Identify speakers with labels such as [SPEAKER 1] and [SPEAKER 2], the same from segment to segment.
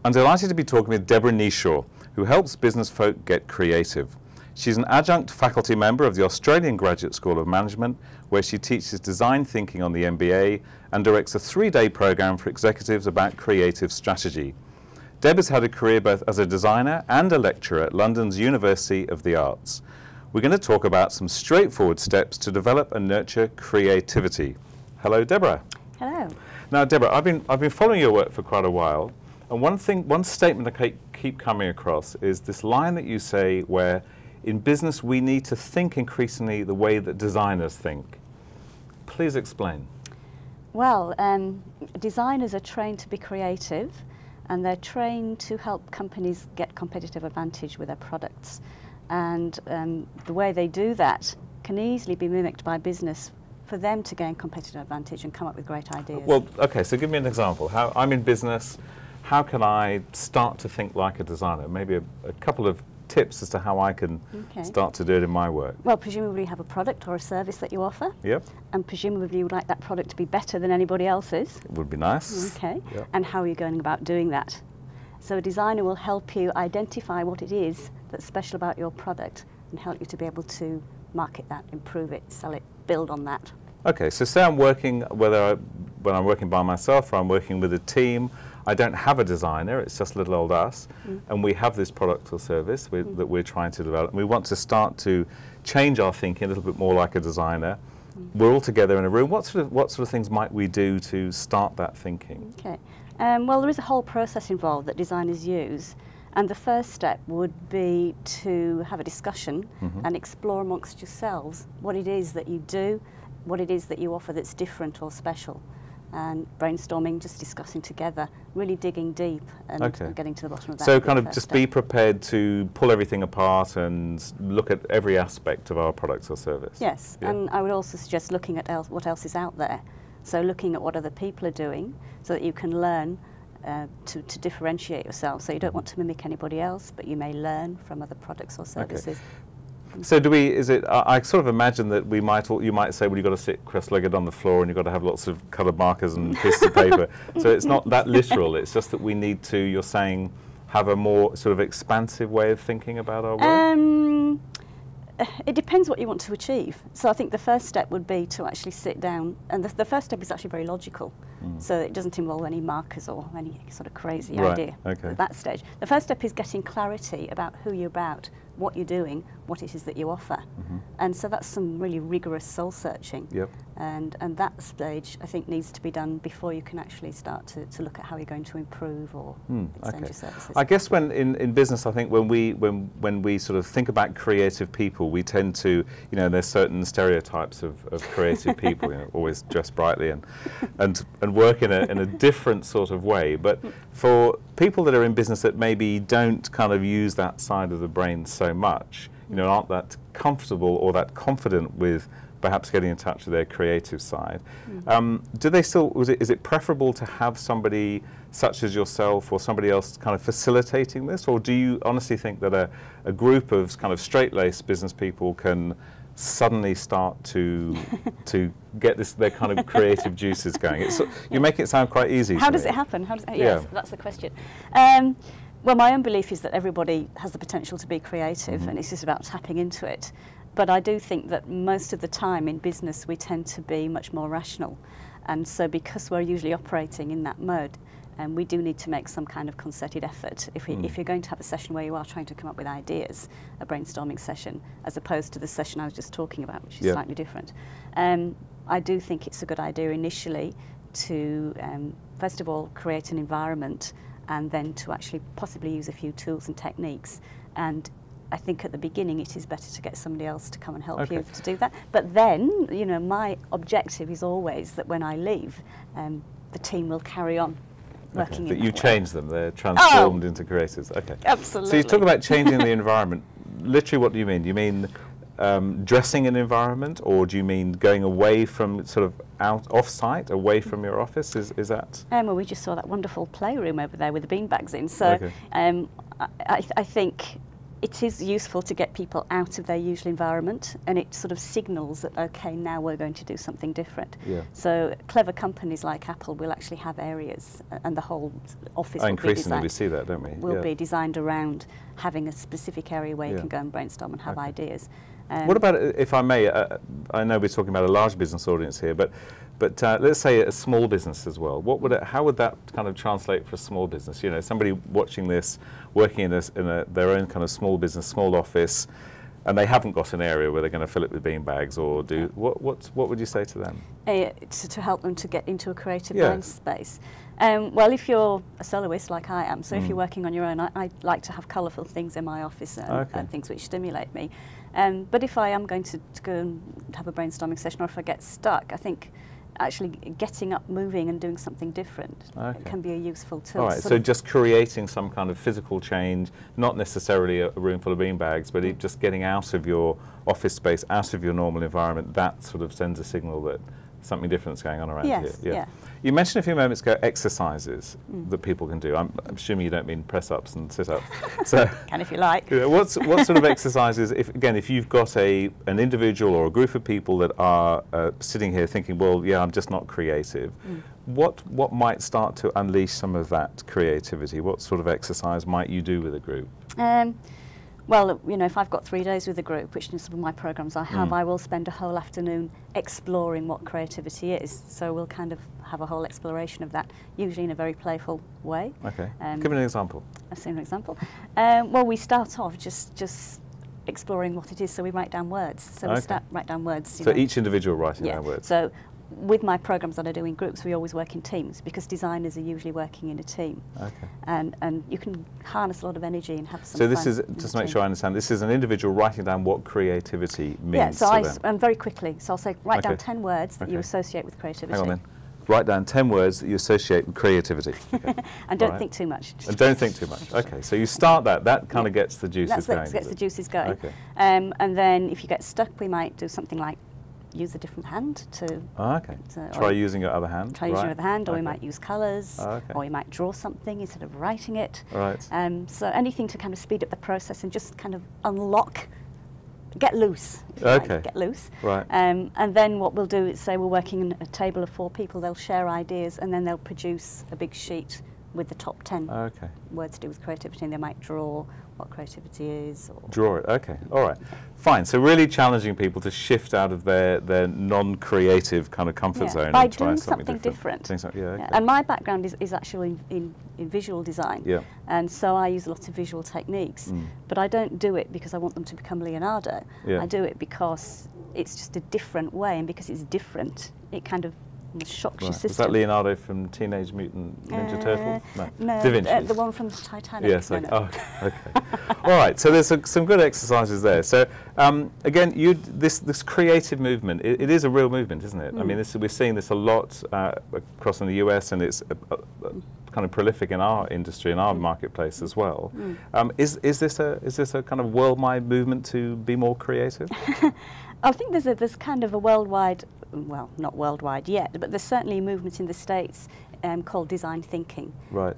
[SPEAKER 1] I'm delighted to be talking with Deborah Kneeshaw, who helps business folk get creative. She's an adjunct faculty member of the Australian Graduate School of Management, where she teaches design thinking on the MBA and directs a 3-day program for executives about creative strategy. Deb has had a career both as a designer and a lecturer at London's University of the Arts. We're going to talk about some straightforward steps to develop and nurture creativity. Hello, Deborah.
[SPEAKER 2] Hello.
[SPEAKER 1] Now, Deborah, I've been following your work for quite a while, and one statement I keep coming across is this line that you say where in business we need to think increasingly the way that designers think. Please explain.
[SPEAKER 2] Well, designers are trained to be creative, and they're trained to help companies get competitive advantage with their products. And the way they do that can easily be mimicked by business for them to gain competitive advantage and come up with great ideas.
[SPEAKER 1] Well, okay, so give me an example. How I'm in business, how can I start to think like a designer? Maybe a couple of tips as to how I can start to do it in my work.
[SPEAKER 2] Well, presumably you have a product or a service that you offer.
[SPEAKER 1] Yep.
[SPEAKER 2] And presumably you would like that product to be better than anybody else's.
[SPEAKER 1] It would be nice.
[SPEAKER 2] Okay.
[SPEAKER 1] Yep.
[SPEAKER 2] And how are you going about doing that? So a designer will help you identify what it is that's special about your product and help you to be able to market that, improve it, sell it, build on that.
[SPEAKER 1] Okay, so say I'm working, when I'm working by myself or I'm working with a team, I don't have a designer, it's just little old us, and we have this product or service that we're trying to develop, and we want to start to change our thinking a little bit more like a designer. We're all together in a room. What sort of things might we do to start that thinking?
[SPEAKER 2] Okay, well, there is a whole process involved that designers use. And the first step would be to have a discussion and explore amongst yourselves what it is that you do, what it is that you offer that's different or special. And brainstorming, just discussing together, really digging deep and getting to the bottom of that.
[SPEAKER 1] So kind of just be prepared to pull everything apart and look at every aspect of our products or service.
[SPEAKER 2] Yes, and I would also suggest looking at what else is out there. So looking at what other people are doing so that you can learn to differentiate yourself. So you don't want to mimic anybody else, but you may learn from other products or services.
[SPEAKER 1] Okay. So I sort of imagine that you might say, well, you've got to sit cross-legged on the floor and you've got to have lots of coloured markers and pieces of paper. So it's not that literal, it's just that we need to, you're saying, have a more sort of expansive way of thinking about our work?
[SPEAKER 2] It depends what you want to achieve. So I think the first step would be to actually sit down, and the first step is actually very logical. So it doesn't involve any markers or any sort of crazy idea at that stage. The first step is getting clarity about who you're about, what you're doing, what it is that you offer. And so that's some really rigorous soul searching. And that stage, I think, needs to be done before you can actually start to look at how you're going to improve or extend your services.
[SPEAKER 1] I guess when in business, I think when we sort of think about creative people, we tend to, there's certain stereotypes of creative people, always dress brightly and work in a different sort of way. But for people that are in business that maybe don't kind of use that side of the brain so much, aren't that comfortable or that confident with perhaps getting in touch with their creative side, do they still, is it preferable to have somebody such as yourself or somebody else kind of facilitating this, or do you honestly think that a group of kind of straight-laced business people can suddenly start to get their kind of creative juices going? You make it sound quite easy.
[SPEAKER 2] How does it happen? Yes, that's the question. Well, my own belief is that everybody has the potential to be creative, and it's just about tapping into it. But I do think that most of the time in business we tend to be much more rational, and so because we're usually operating in that mode, we do need to make some kind of concerted effort. If you're going to have a session where you are trying to come up with ideas, a brainstorming session, as opposed to the session I was just talking about, which is slightly different, I do think it's a good idea initially to, first of all, create an environment, and then to actually possibly use a few tools and techniques. And I think at the beginning it is better to get somebody else to come and help you to do that. But then, my objective is always that when I leave, the team will carry on working.
[SPEAKER 1] That you change them, they're transformed into creators.
[SPEAKER 2] Absolutely.
[SPEAKER 1] So you talk about changing the environment. Literally, what do you mean? Do you mean dressing an environment, or do you mean going away from sort of off-site, away from your office? Is that?
[SPEAKER 2] Well, we just saw that wonderful playroom over there with the beanbags in. So I think it is useful to get people out of their usual environment, and it sort of signals that, okay, now we're going to do something different.
[SPEAKER 1] Yeah.
[SPEAKER 2] So clever companies like Apple will actually have areas, and the whole office will
[SPEAKER 1] increasingly we see that, don't we?
[SPEAKER 2] Will be designed around having a specific area where you can go and brainstorm and have ideas.
[SPEAKER 1] What about, if I may, I know we're talking about a large business audience here, but let's say a small business as well. How would that kind of translate for a small business? You know, somebody watching this, working in their own kind of small business, small office, and they haven't got an area where they're going to fill it with bean bags or do. What would you say to them?
[SPEAKER 2] To help them to get into a creative mind space. Well, if you're a soloist like I am, so if you're working on your own, I like to have colourful things in my office and things which stimulate me. But if I am going to go and have a brainstorming session, or if I get stuck, I think actually getting up, moving and doing something different can be a useful tool.
[SPEAKER 1] All right, so just creating some kind of physical change, not necessarily a room full of beanbags, but just getting out of your office space, out of your normal environment, that sort of sends a signal that something different is going on around here.
[SPEAKER 2] Yeah.
[SPEAKER 1] You mentioned a few moments ago exercises that people can do. I'm assuming you don't mean press-ups and sit-ups. So,
[SPEAKER 2] can if you like.
[SPEAKER 1] What sort of exercises, if you've got an individual or a group of people that are sitting here thinking, well, yeah, I'm just not creative, what might start to unleash some of that creativity? What sort of exercise might you do with a group?
[SPEAKER 2] Well, you know, if I've got 3 days with a group, which in some of my programs I have, I will spend a whole afternoon exploring what creativity is. So we'll kind of have a whole exploration of that, usually in a very playful way.
[SPEAKER 1] Okay. Give me an example.
[SPEAKER 2] I've seen an example. Well, we start off just exploring what it is, so we write down words. So we write down words.
[SPEAKER 1] So each individual writing down words.
[SPEAKER 2] So with my programs that I do in groups, we always work in teams because designers are usually working in a team. Okay. And you can harness a lot of energy and have some fun.
[SPEAKER 1] So this is, just to make sure I understand, this is an individual writing down what creativity means
[SPEAKER 2] to them.
[SPEAKER 1] and
[SPEAKER 2] very quickly. So I'll say, write down 10 words that you associate with creativity.
[SPEAKER 1] Hang on then. Write down 10 words that you associate with creativity. Okay.
[SPEAKER 2] And don't think too much.
[SPEAKER 1] And don't think too much. Okay, so you start that kind of gets the juices going.
[SPEAKER 2] That gets the juices going.
[SPEAKER 1] Okay.
[SPEAKER 2] And then if you get stuck, we might do something like use a different hand to...
[SPEAKER 1] Try using your other hand.
[SPEAKER 2] Try using your other hand, or we might use colours, or we might draw something instead of writing it.
[SPEAKER 1] Right.
[SPEAKER 2] So anything to kind of speed up the process and just kind of unlock, get loose. Get loose.
[SPEAKER 1] Right.
[SPEAKER 2] And then what we'll do is say we're working in a table of 4 people, they'll share ideas and then they'll produce a big sheet with the top 10 words to do with creativity, and they might draw what creativity is. Or
[SPEAKER 1] draw it, okay, all right. Fine, so really challenging people to shift out of their non-creative kind of comfort zone
[SPEAKER 2] by
[SPEAKER 1] and try
[SPEAKER 2] doing
[SPEAKER 1] something
[SPEAKER 2] different.
[SPEAKER 1] Doing something,
[SPEAKER 2] And my background is actually in visual design, and so I use a lot of visual techniques, but I don't do it because I want them to become Leonardo. I do it because it's just a different way, and because it's different, it kind of shocks your system.
[SPEAKER 1] Was that Leonardo from Teenage Mutant Ninja Turtles?
[SPEAKER 2] No,
[SPEAKER 1] Da Vinci.
[SPEAKER 2] The one from Titanic.
[SPEAKER 1] Yes, okay. All right, so there's some good exercises there. So again, this creative movement, it is a real movement, isn't it? I mean, we're seeing this a lot across in the US, and it's kind of prolific in our industry, in our marketplace as well. Is this a kind of worldwide movement to be more creative?
[SPEAKER 2] I think there's kind of a worldwide, well, not worldwide yet, but there's certainly a movement in the States called design thinking,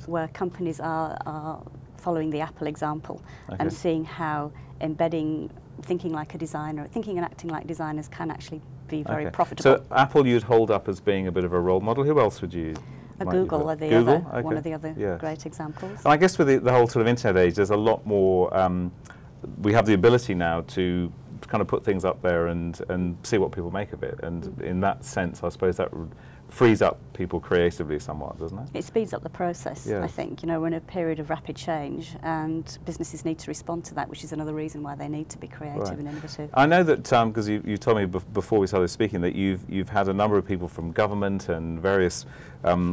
[SPEAKER 2] where companies are following the Apple example and seeing how embedding thinking like a designer, thinking and acting like designers can actually be very profitable.
[SPEAKER 1] So Apple you'd hold up as being a bit of a role model. Who else would you?
[SPEAKER 2] Google are one of the other great examples.
[SPEAKER 1] And I guess with the whole sort of internet age, there's a lot more, we have the ability now to kind of put things up there and see what people make of it, and in that sense I suppose that frees up people creatively somewhat, doesn't it? It
[SPEAKER 2] speeds up the process, I think. You know, we're in a period of rapid change and businesses need to respond to that, which is another reason why they need to be creative and innovative.
[SPEAKER 1] I know that, because you told me before we started speaking that you've had a number of people from government and various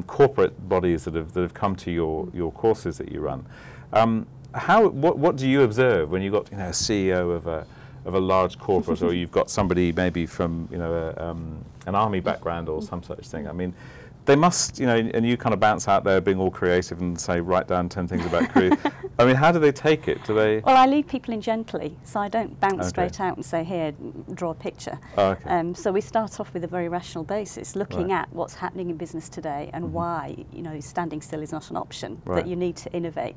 [SPEAKER 1] corporate bodies that have come to your courses that you run. What do you observe when you've got a CEO of a large corporate, or you've got somebody maybe from an army background or some such thing? I mean, they must, and you kind of bounce out there being all creative and say, write down 10 things about creative. I mean, how do they take it? Do they?
[SPEAKER 2] Well, I lead people in gently, so I don't bounce straight out and say, here, draw a picture. So we start off with a very rational basis, looking at what's happening in business today and why, standing still is not an option, that you need to innovate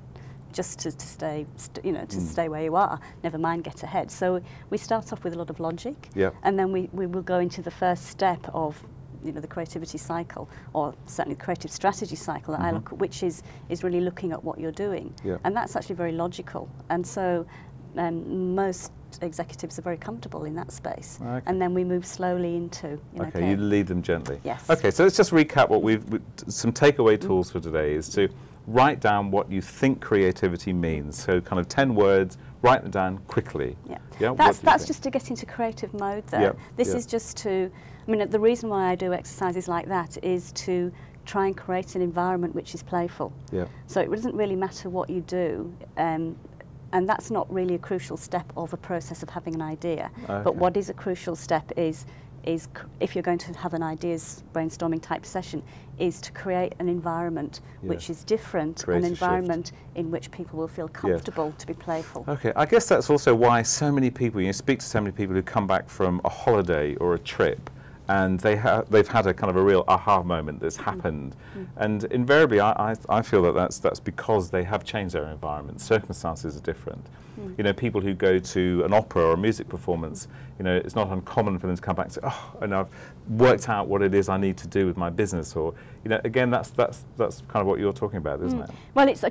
[SPEAKER 2] just to stay, to stay where you are, never mind get ahead. So we start off with a lot of logic, and then we will go into the first step of the creativity cycle, or certainly the creative strategy cycle that I look at, which is really looking at what you're doing. And that's actually very logical. And so most executives are very comfortable in that space. And then we move slowly into,
[SPEAKER 1] you lead them gently.
[SPEAKER 2] Yes.
[SPEAKER 1] Okay, so let's just recap what some takeaway tools for today is to write down what you think creativity means. So kind of 10 words, write them down quickly.
[SPEAKER 2] That's just to get into creative mode there. This is just to, the reason why I do exercises like that is to try and create an environment which is playful. So it doesn't really matter what you do, and that's not really a crucial step of a process of having an idea. But what is a crucial step is if you're going to have an ideas brainstorming type session, is to create an environment which is different, an environment in which people will feel comfortable to be playful.
[SPEAKER 1] Okay, I guess that's also why so many people, you speak to so many people who come back from a holiday or a trip, and they've had a kind of a real aha moment that's happened, and invariably I feel that that's because they have changed their environment. Circumstances are different. People who go to an opera or a music performance, it's not uncommon for them to come back and say, oh, and I've worked out what it is I need to do with my business, or again that's kind of what you're talking about, isn't it?
[SPEAKER 2] Well, it's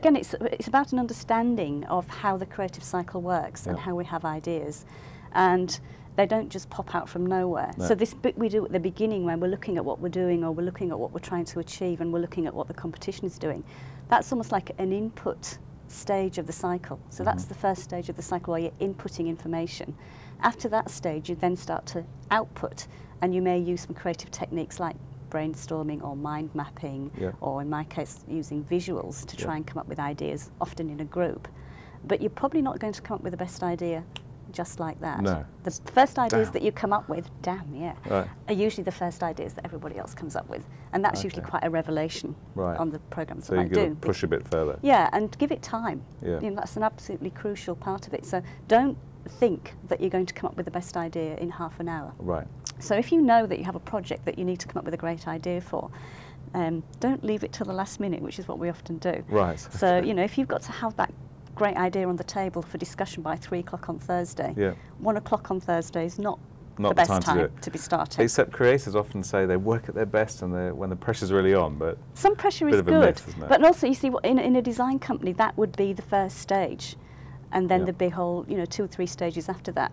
[SPEAKER 2] about an understanding of how the creative cycle works and how we have ideas, and they don't just pop out from nowhere. So this bit we do at the beginning, when we're looking at what we're doing, or we're looking at what we're trying to achieve, and we're looking at what the competition is doing, that's almost like an input stage of the cycle. So that's the first stage of the cycle, where you're inputting information. After that stage, you then start to output, and you may use some creative techniques like brainstorming or mind mapping, or in my case using visuals to try and come up with ideas, often in a group. But you're probably not going to come up with the best idea just like that.
[SPEAKER 1] No.
[SPEAKER 2] The first ideas that you come up with, are usually the first ideas that everybody else comes up with, and that's usually quite a revelation on the programs that I do. So
[SPEAKER 1] you've got to push a bit further.
[SPEAKER 2] And give it time. That's an absolutely crucial part of it. So don't think that you're going to come up with the best idea in half an hour. So if you know that you have a project that you need to come up with a great idea for, don't leave it till the last minute, which is what we often do. So if you've got to have that great idea on the table for discussion by 3 o'clock on Thursday, 1 o'clock on Thursday is not the best time to be starting.
[SPEAKER 1] Except creators often say they work at their best and when the pressure's really on, but
[SPEAKER 2] some pressure is good. Myth, but also, you see, in a design company, that would be the first stage, and then there'd be whole 2 or 3 stages after that.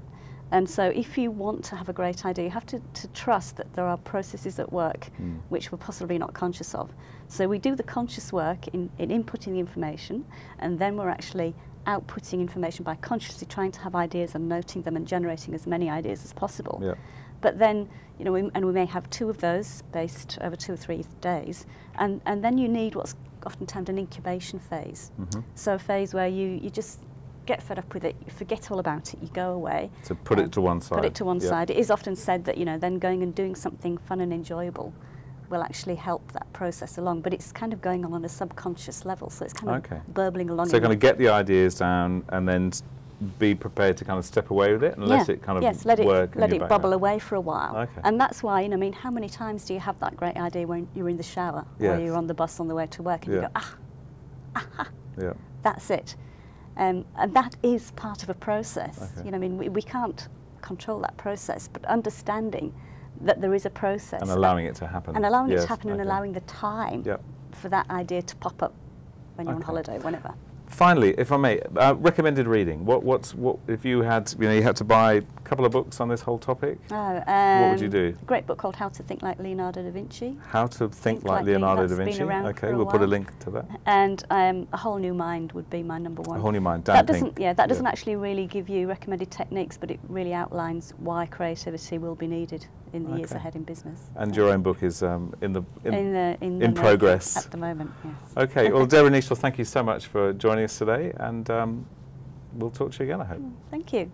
[SPEAKER 2] And so if you want to have a great idea, you have to trust that there are processes at work which we're possibly not conscious of. So we do the conscious work in inputting the information, and then we're actually outputting information by consciously trying to have ideas and noting them and generating as many ideas as possible. But then, we may have 2 of those spaced over 2 or 3 days, and then you need what's often termed an incubation phase. So a phase where you just get fed up with it, you forget all about it, you go away.
[SPEAKER 1] So put it to one side.
[SPEAKER 2] Put it to one side. It is often said that, then going and doing something fun and enjoyable will actually help that process along, but it's kind of going on a subconscious level, so it's kind of burbling along.
[SPEAKER 1] So kind of get the ideas down and then be prepared to kind of step away with it and let it kind of work.
[SPEAKER 2] Let it bubble away for a while. And that's why, how many times do you have that great idea when you're in the shower or you're on the bus on the way to work and you go, that's it. And that is part of a process. We can't control that process, but understanding that there is a process.
[SPEAKER 1] And allowing it to happen.
[SPEAKER 2] And allowing it to happen and allowing the time for that idea to pop up when you're on holiday, whenever.
[SPEAKER 1] Finally, if I may, recommended reading. What if you had you had to buy a couple of books on this whole topic? What would you do?
[SPEAKER 2] A great book called How to Think Like Leonardo da Vinci.
[SPEAKER 1] How to Think Like Leonardo da Vinci. Okay, we'll put a link to that.
[SPEAKER 2] And A Whole New Mind would be my number 1.
[SPEAKER 1] A Whole New Mind.
[SPEAKER 2] That doesn't actually really give you recommended techniques, but it really outlines why creativity will be needed in the years ahead in business.
[SPEAKER 1] And your own book is in progress
[SPEAKER 2] at the moment. Yes.
[SPEAKER 1] Okay. Well, Deborah Kneeshaw, thank you so much for joining us today, and we'll talk to you again, I hope.
[SPEAKER 2] Thank you.